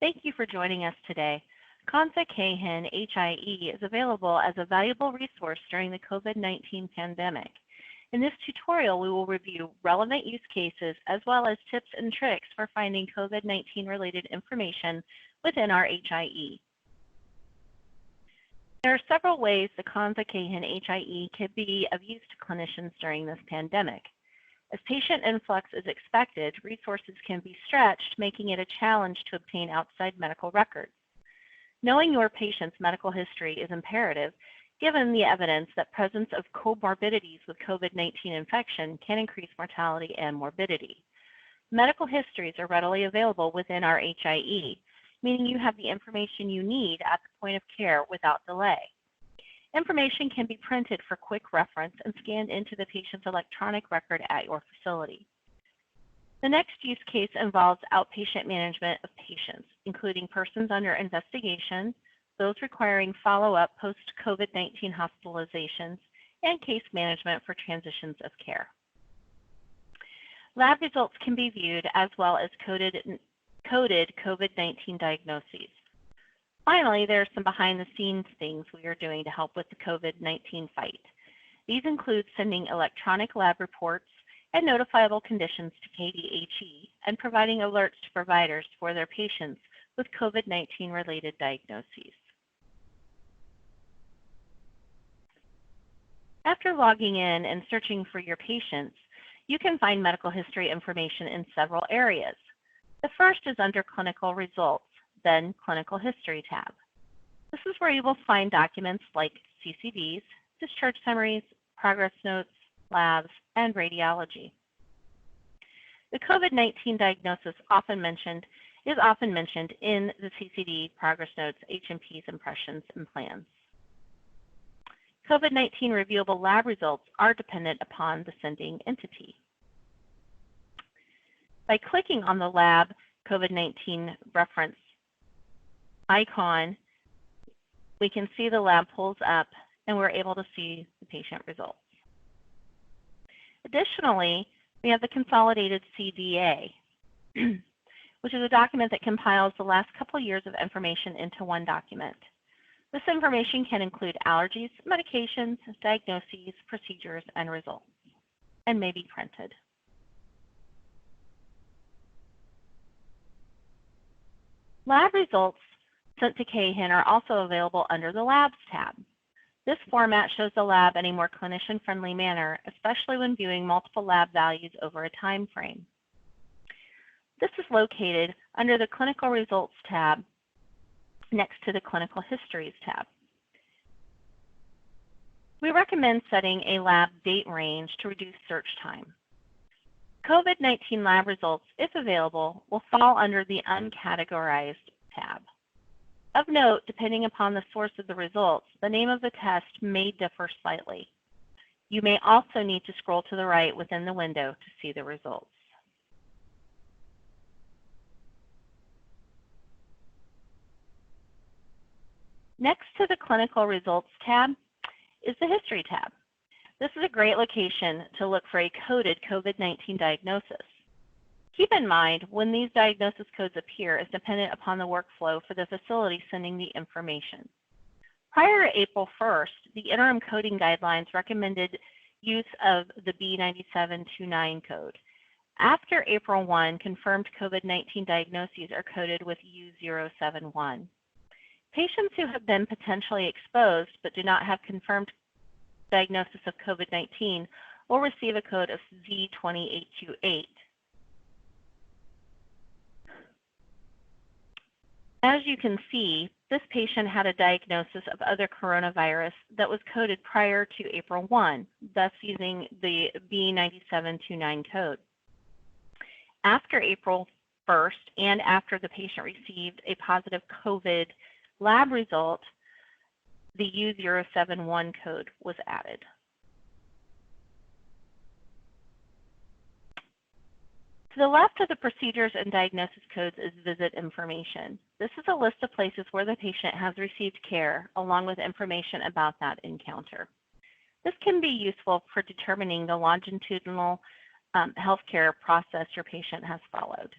Thank you for joining us today. KONZA KHIN HIE is available as a valuable resource during the COVID-19 pandemic. In this tutorial, we will review relevant use cases as well as tips and tricks for finding COVID-19 related information within our HIE. There are several ways the KONZA KHIN HIE can be of use to clinicians during this pandemic. As patient influx is expected, resources can be stretched, making it a challenge to obtain outside medical records. Knowing your patient's medical history is imperative, given the evidence that presence of comorbidities with COVID-19 infection can increase mortality and morbidity. Medical histories are readily available within our HIE, meaning you have the information you need at the point of care without delay. Information can be printed for quick reference and scanned into the patient's electronic record at your facility. The next use case involves outpatient management of patients, including persons under investigation, those requiring follow-up post-COVID-19 hospitalizations, and case management for transitions of care. Lab results can be viewed as well as coded COVID-19 diagnoses. Finally, there are some behind-the-scenes things we are doing to help with the COVID-19 fight. These include sending electronic lab reports and notifiable conditions to KDHE and providing alerts to providers for their patients with COVID-19 related diagnoses. After logging in and searching for your patients, you can find medical history information in several areas. The first is under Clinical Results, then Clinical History tab. This is where you will find documents like CCDs, discharge summaries, progress notes, labs, and radiology. The COVID-19 diagnosis is often mentioned in the CCD, progress notes, HMPs, impressions, and plans. COVID-19 reviewable lab results are dependent upon the sending entity. By clicking on the lab COVID-19 reference icon, we can see the lab pulls up and we're able to see the patient results. Additionally, we have the consolidated CDA, which is a document that compiles the last couple years of information into one document. This information can include allergies, medications, diagnoses, procedures, and results, and may be printed. Lab results sent to KHIN are also available under the Labs tab. This format shows the lab in a more clinician-friendly manner, especially when viewing multiple lab values over a time frame. This is located under the Clinical Results tab next to the Clinical Histories tab. We recommend setting a lab date range to reduce search time. COVID-19 lab results, if available, will fall under the Uncategorized tab. Of note, depending upon the source of the results, the name of the test may differ slightly. You may also need to scroll to the right within the window to see the results. Next to the Clinical Results tab is the History tab. This is a great location to look for a coded COVID-19 diagnosis. Keep in mind, when these diagnosis codes appear is dependent upon the workflow for the facility sending the information. Prior to April 1st, the interim coding guidelines recommended use of the B9729 code. After April 1, confirmed COVID-19 diagnoses are coded with U071. Patients who have been potentially exposed but do not have confirmed diagnosis of COVID-19 will receive a code of Z2828. As you can see, this patient had a diagnosis of other coronavirus that was coded prior to April 1, thus using the B9729 code. After April 1st and after the patient received a positive COVID lab result, the U071 code was added. To the left of the procedures and diagnosis codes is visit information. This is a list of places where the patient has received care, along with information about that encounter. This can be useful for determining the longitudinal healthcare process your patient has followed.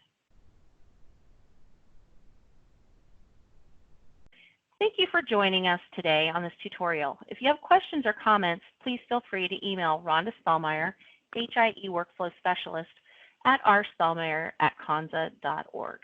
Thank you for joining us today on this tutorial. If you have questions or comments, please feel free to email Rhonda Spellmeyer, HIE Workflow Specialist, at rspellmeyer@konza.org.